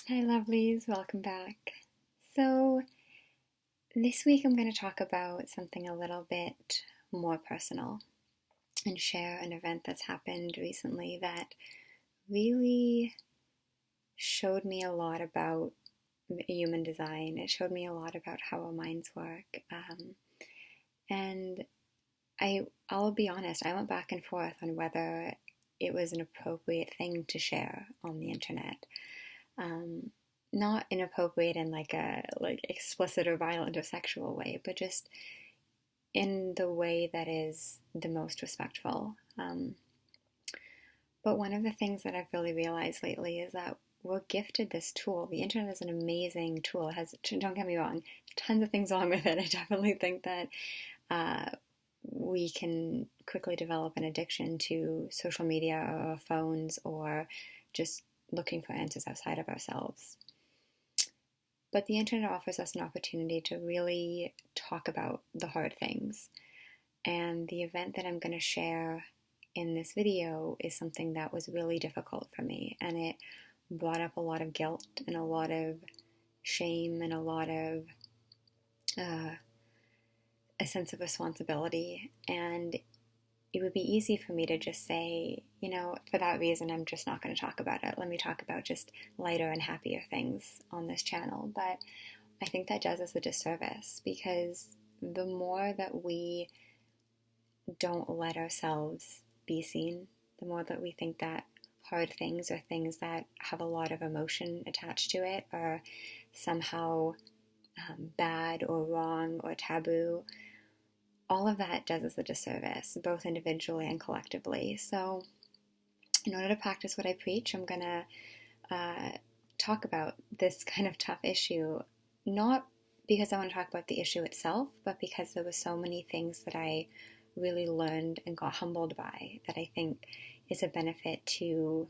Hi, lovelies. Welcome back. So, this week I'm going to talk about something a little bit more personal and share an event that's happened recently that really showed me a lot about human design. It showed me a lot about how our minds work. And I'll be honest, I went back and forth on whether it was an appropriate thing to share on the internet. Um, Not inappropriate in like a explicit or violent or sexual way, but just in the way that is the most respectful. But one of the things that I've really realized lately is that we're gifted this tool. The internet is an amazing tool. It has, don't get me wrong, tons of things wrong with it. I definitely think that uh, we can quickly develop an addiction to social media or phones or just looking for answers outside of ourselves. But the internet offers us an opportunity to really talk about the hard things. And the event that I'm going to share in this video is something that was really difficult for me. And it brought up a lot of guilt and a lot of shame and a lot of a sense of responsibility. And it would be easy for me to just say, for that reason, I'm just not going to talk about it. Let me talk about just lighter and happier things on this channel. But I think that does us a disservice because the more that we don't let ourselves be seen, the more that we think that hard things or things that have a lot of emotion attached to it are somehow bad or wrong or taboo, all of that does us a disservice, both individually and collectively. So in order to practice what I preach, I'm going to talk about this kind of tough issue, not because I want to talk about the issue itself, but because there were so many things that I really learned and got humbled by that I think is a benefit to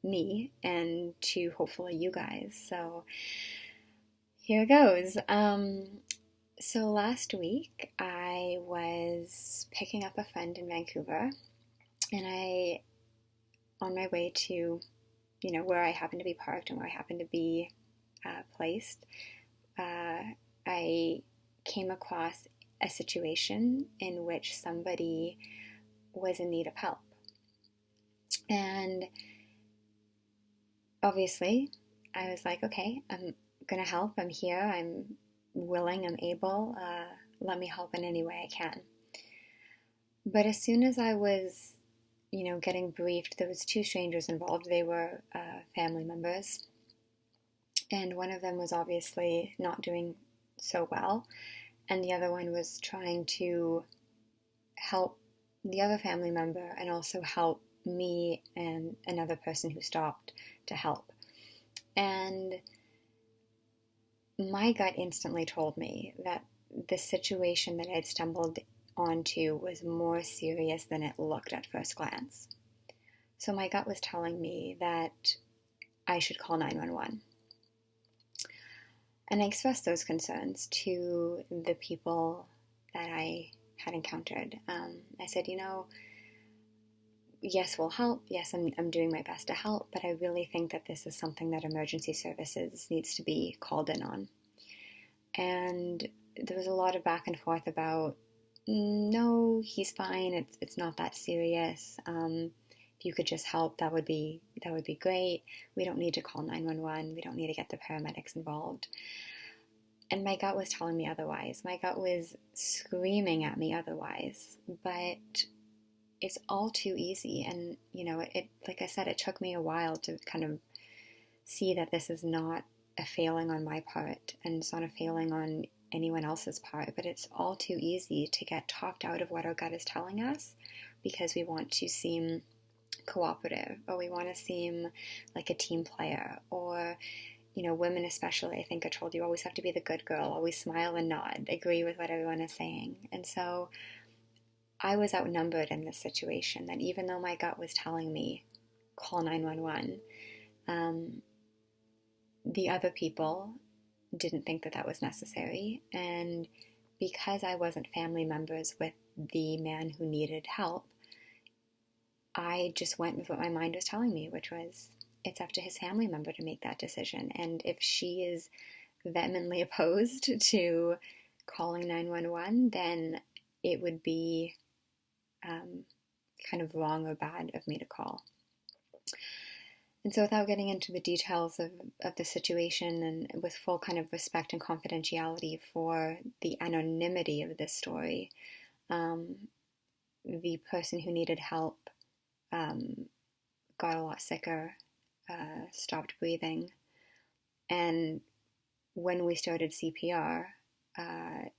me and to hopefully you guys. So here goes. So last week I was picking up a friend in Vancouver, and on my way to, where I happened to be parked and where I happened to be placed, I came across a situation in which somebody was in need of help. And obviously, I was like, okay, I'm going to help. I'm here. I'm willing. I'm able. Let me help in any way I can. But as soon as I was, getting briefed, there was two strangers involved. They were family members. And one of them was obviously not doing so well. And the other one was trying to help the other family member and also help me and another person who stopped to help. And my gut instantly told me that the situation that I had stumbled onto was more serious than it looked at first glance. So my gut was telling me that I should call 911. And I expressed those concerns to the people that I had encountered. I said, yes, we'll help. Yes, I'm doing my best to help, but I really think that this is something that emergency services needs to be called in on. And there was a lot of back and forth about, no, he's fine. It's not that serious. If you could just help, that would be great. We don't need to call 911. We don't need to get the paramedics involved. And my gut was telling me otherwise. My gut was screaming at me otherwise. But it's all too easy. And, it like I said, it took me a while to kind of see that this is not a failing on my part, and it's not a failing on anyone else's part, but it's all too easy to get talked out of what our gut is telling us because we want to seem cooperative, or we want to seem like a team player, or women especially, I think I told you, always have to be the good girl, always smile and nod, agree with what everyone is saying. And so I was outnumbered in this situation, that even though my gut was telling me call 911, the other people didn't think that was necessary. And because I wasn't family members with the man who needed help, I just went with what my mind was telling me, which was it's up to his family member to make that decision. And if she is vehemently opposed to calling 911, then it would be kind of wrong or bad of me to call. And so without getting into the details of the situation, and with full kind of respect and confidentiality for the anonymity of this story, the person who needed help got a lot sicker, stopped breathing, and when we started CPR, I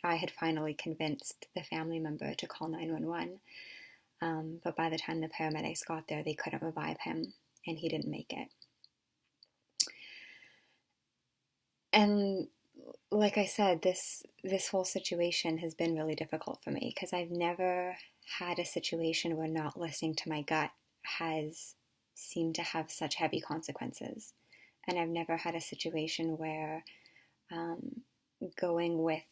had finally convinced the family member to call 911. But by the time the paramedics got there, they couldn't revive him, and he didn't make it. And like I said, this whole situation has been really difficult for me, because I've never had a situation where not listening to my gut has seemed to have such heavy consequences. And I've never had a situation where going with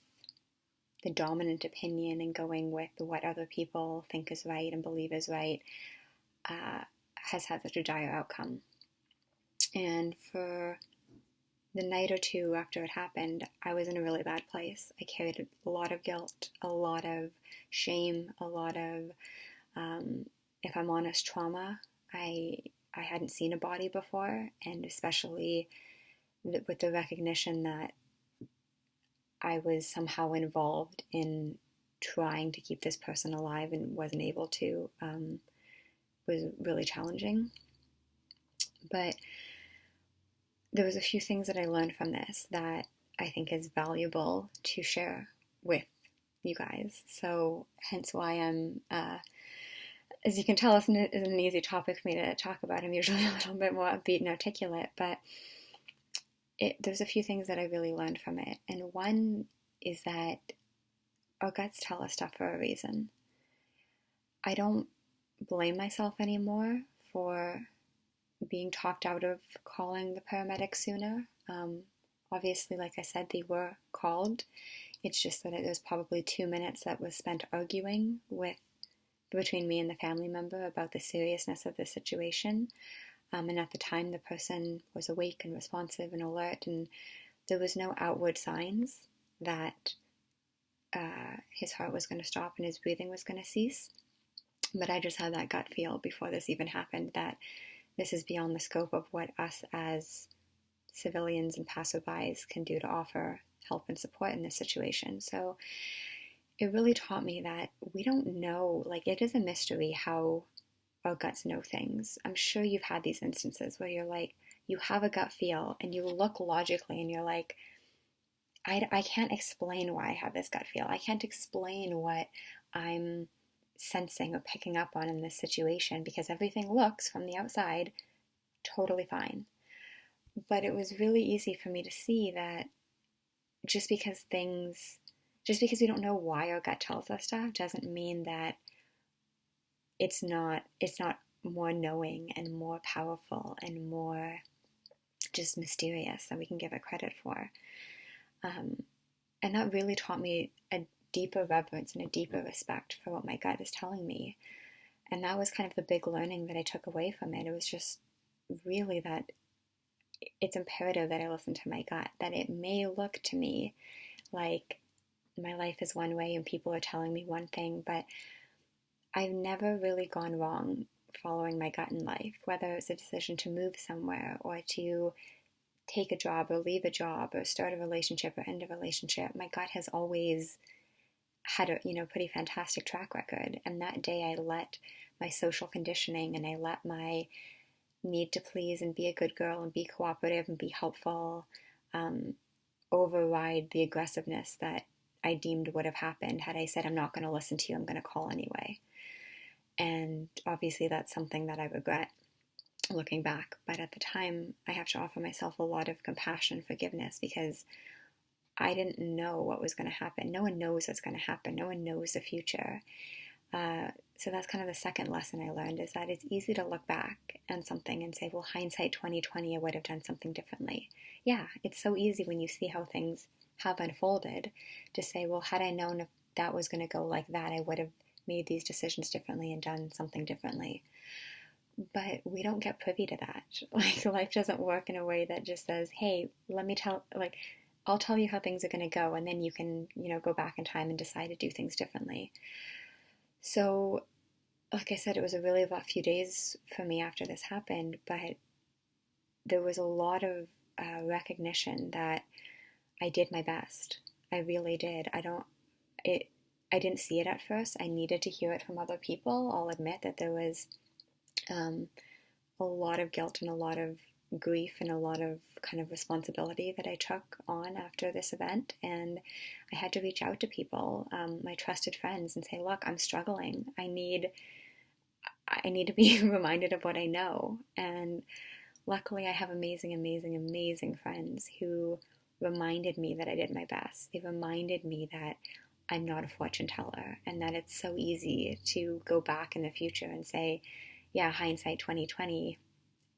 the dominant opinion and going with what other people think is right and believe is right has had such a dire outcome. And for the night or two after it happened, I was in a really bad place. I carried a lot of guilt, a lot of shame, a lot of, if I'm honest, trauma. I hadn't seen a body before, and especially with the recognition that I was somehow involved in trying to keep this person alive and wasn't able to, was really challenging. But there was a few things that I learned from this that I think is valuable to share with you guys. So hence why I'm, as you can tell, it's an easy topic for me to talk about. I'm usually a little bit more upbeat and articulate, but there's a few things that I really learned from it. And one is that our guts tell us stuff for a reason. I don't blame myself anymore for being talked out of calling the paramedics sooner. Obviously, like I said, they were called. It's just that there's probably 2 minutes that was spent arguing between me and the family member about the seriousness of the situation. And at the time, the person was awake and responsive and alert, and there was no outward signs that his heart was going to stop and his breathing was going to cease. But I just had that gut feel before this even happened that this is beyond the scope of what us as civilians and passerbys can do to offer help and support in this situation. So it really taught me that we don't know, like, it is a mystery how our guts know things. I'm sure you've had these instances where you're like, you have a gut feel and you look logically and you're like, I can't explain why I have this gut feel. I can't explain what I'm sensing or picking up on in this situation because everything looks from the outside totally fine. But it was really easy for me to see that just because we don't know why our gut tells us stuff doesn't mean that it's not more knowing and more powerful and more just mysterious than we can give it credit for. And that really taught me a deeper reverence and a deeper respect for what my gut is telling me. And that was kind of the big learning that I took away from it. It was just really that it's imperative that I listen to my gut, that it may look to me like my life is one way and people are telling me one thing, but I've never really gone wrong following my gut in life, whether it's a decision to move somewhere or to take a job or leave a job or start a relationship or end a relationship. My gut has always had a pretty fantastic track record. And that day I let my social conditioning and I let my need to please and be a good girl and be cooperative and be helpful override the aggressiveness that I deemed would have happened had I said, I'm not going to listen to you, I'm going to call anyway. And obviously that's something that I regret looking back. But at the time, I have to offer myself a lot of compassion and forgiveness because I didn't know what was going to happen. No one knows what's going to happen. No one knows the future. So that's kind of the second lesson I learned, is that it's easy to look back on something and say, well, hindsight 2020, I would have done something differently. Yeah, it's so easy when you see how things have unfolded to say, well, had I known if that was going to go like that, I would have made these decisions differently and done something differently. But we don't get privy to that. Like, life doesn't work in a way that just says, hey, I'll tell you how things are going to go, and then you can, go back in time and decide to do things differently. So, like I said, it was a really rough few days for me after this happened, but there was a lot of recognition that I did my best. I really did. I didn't see it at first. I needed to hear it from other people. I'll admit that there was a lot of guilt and a lot of grief and a lot of kind of responsibility that I took on after this event. And I had to reach out to people, my trusted friends, and say, look, I'm struggling. I need to be reminded of what I know. And luckily I have amazing, amazing, amazing friends who reminded me that I did my best. They reminded me that I'm not a fortune teller and that it's so easy to go back in the future and say, yeah, hindsight 2020,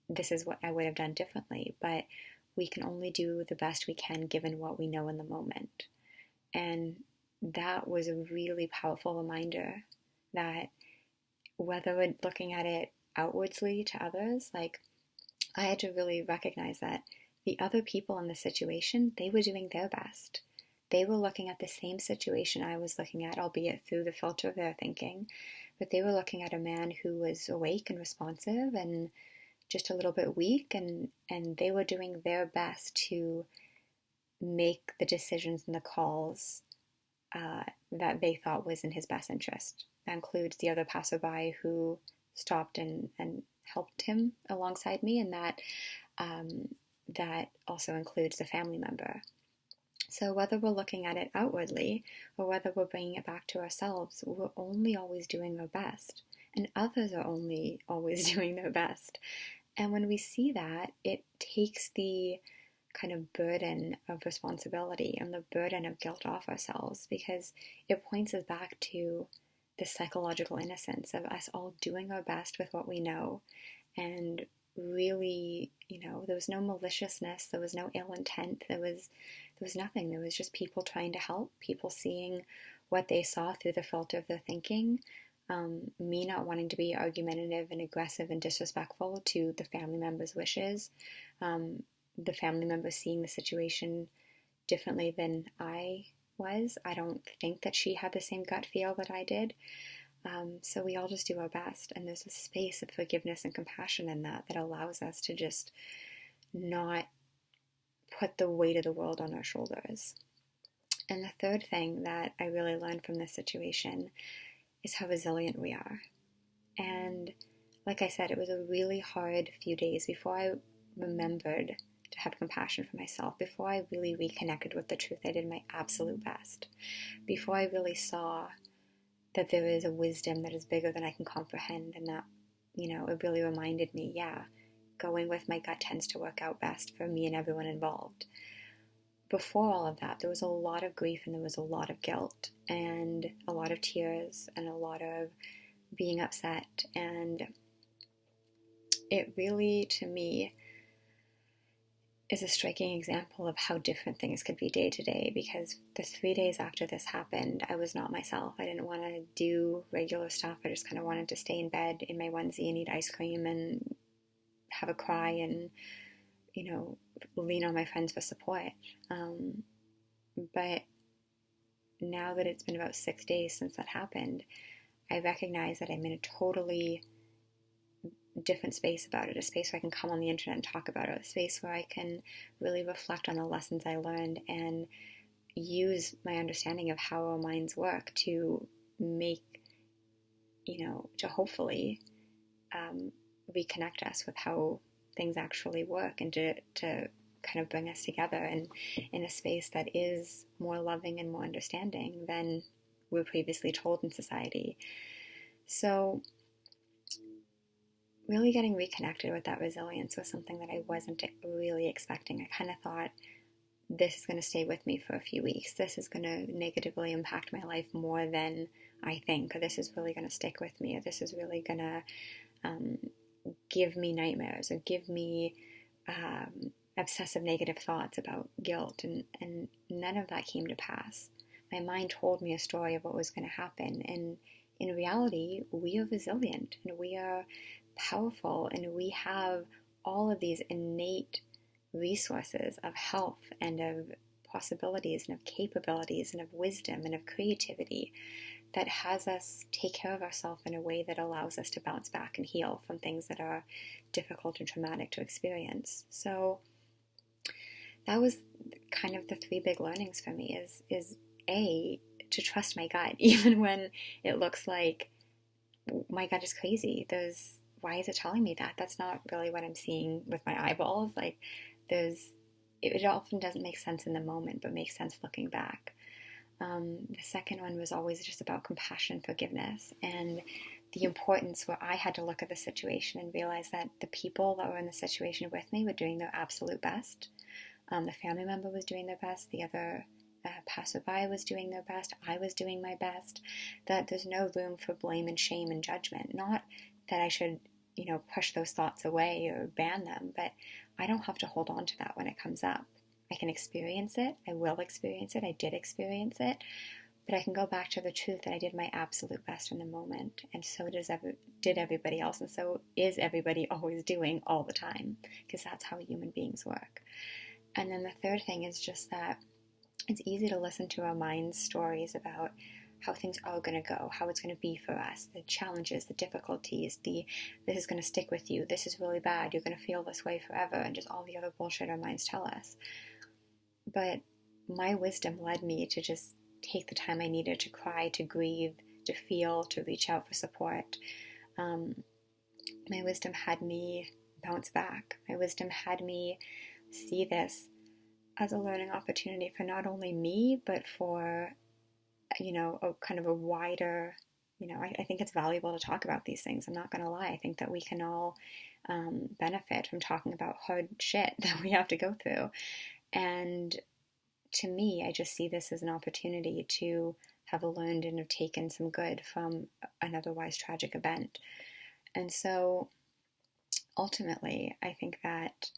this is what I would have done differently. But we can only do the best we can given what we know in the moment. And that was a really powerful reminder that whether we're looking at it outwardly to others, like I had to really recognize that the other people in the situation, they were doing their best. They were looking at the same situation I was looking at, albeit through the filter of their thinking, but they were looking at a man who was awake and responsive and just a little bit weak, and they were doing their best to make the decisions and the calls that they thought was in his best interest. That includes the other passerby who stopped and helped him alongside me, and that also includes the family member. So whether we're looking at it outwardly or whether we're bringing it back to ourselves, we're only always doing our best, and others are only always doing their best. And when we see that, it takes the kind of burden of responsibility and the burden of guilt off ourselves, because it points us back to the psychological innocence of us all doing our best with what we know. And really, there was no maliciousness, there was no ill intent, there was nothing. There was just people trying to help, people seeing what they saw through the filter of their thinking, me not wanting to be argumentative and aggressive and disrespectful to the family members' wishes, the family member seeing the situation differently than I was. I don't think that she had the same gut feel that I did. So we all just do our best, and there's a space of forgiveness and compassion in that allows us to just not put the weight of the world on our shoulders. And the third thing that I really learned from this situation is how resilient we are. And like I said, it was a really hard few days before I remembered to have compassion for myself, before I really reconnected with the truth. I did my absolute best, before I really saw that there is a wisdom that is bigger than I can comprehend, and that, it really reminded me, going with my gut tends to work out best for me and everyone involved. Before all of that, there was a lot of grief and there was a lot of guilt and a lot of tears and a lot of being upset. And it really, to me, is a striking example of how different things could be day to day, because the 3 days after this happened, I was not myself. I didn't want to do regular stuff. I just kind of wanted to stay in bed in my onesie and eat ice cream and have a cry and, lean on my friends for support. But now that it's been about 6 days since that happened, I recognize that I'm in a totally different space about it, a space where I can come on the internet and talk about it, a space where I can really reflect on the lessons I learned and use my understanding of how our minds work to make, to hopefully reconnect us with how things actually work, and to kind of bring us together and in a space that is more loving and more understanding than we were previously told in society. So really getting reconnected with that resilience was something that I wasn't really expecting. I kind of thought, this is going to stay with me for a few weeks. This is going to negatively impact my life more than I think, or this is really going to stick with me, or this is really going to give me nightmares or give me obsessive negative thoughts about guilt, and none of that came to pass. My mind told me a story of what was going to happen, and in reality, we are resilient, and we are powerful, and we have all of these innate resources of health and of possibilities and of capabilities and of wisdom and of creativity that has us take care of ourselves in a way that allows us to bounce back and heal from things that are difficult and traumatic to experience. So that was kind of the three big learnings for me is A, to trust my gut, even when it looks like my gut is crazy. Why is it telling me that? That's not really what I'm seeing with my eyeballs. Like, it often doesn't make sense in the moment, but makes sense looking back. The second one was always just about compassion, forgiveness, and the importance where I had to look at the situation and realize that the people that were in the situation with me were doing their absolute best. The family member was doing their best. The other passerby was doing their best. I was doing my best. That there's no room for blame and shame and judgment. Not that I should, push those thoughts away or ban them, but I don't have to hold on to that when it comes up. I can experience it. I will experience it. I did experience it. But I can go back to the truth that I did my absolute best in the moment. And so did everybody else. And so is everybody always doing all the time. Because that's how human beings work. And then the third thing is just that it's easy to listen to our mind's stories about how things are going to go, how it's going to be for us, the challenges, the difficulties, this is going to stick with you, this is really bad, you're going to feel this way forever, and just all the other bullshit our minds tell us. But my wisdom led me to just take the time I needed to cry, to grieve, to feel, to reach out for support. My wisdom had me bounce back. My wisdom had me see this as a learning opportunity for not only me, but for, a kind of a wider, I think it's valuable to talk about these things. I'm not going to lie. I think that we can all benefit from talking about hard shit that we have to go through. And to me, I just see this as an opportunity to have learned and have taken some good from an otherwise tragic event. And so ultimately, I think that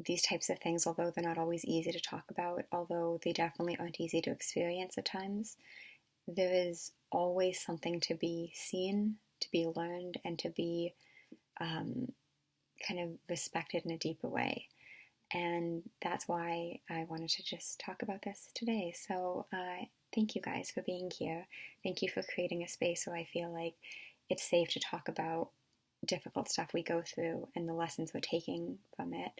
these types of things, although they're not always easy to talk about, although they definitely aren't easy to experience at times, there is always something to be seen, to be learned, and to be kind of respected in a deeper way. And that's why I wanted to just talk about this today. So thank you guys for being here. Thank you for creating a space where I feel like it's safe to talk about difficult stuff we go through and the lessons we're taking from it.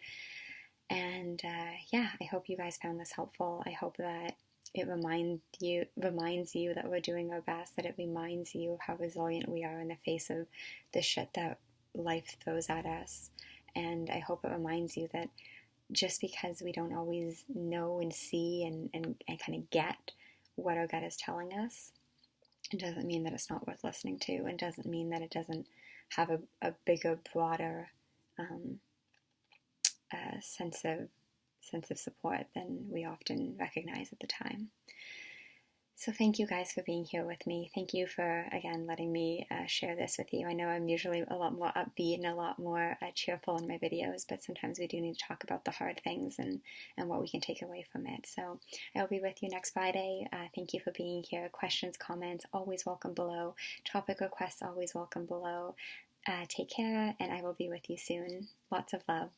And I hope you guys found this helpful. I hope that it reminds you that we're doing our best, that it reminds you of how resilient we are in the face of the shit that life throws at us. And I hope it reminds you that just because we don't always know and see and kind of get what our gut is telling us, it doesn't mean that it's not worth listening to, and doesn't mean that it doesn't have a bigger, broader sense of support than we often recognize at the time. So thank you guys for being here with me. Thank you for, again, letting me share this with you. I know I'm usually a lot more upbeat and a lot more cheerful in my videos, but sometimes we do need to talk about the hard things and what we can take away from it. So I'll be with you next Friday. Thank you for being here. Questions, comments, always welcome below. Topic requests, always welcome below. Take care, and I will be with you soon. Lots of love.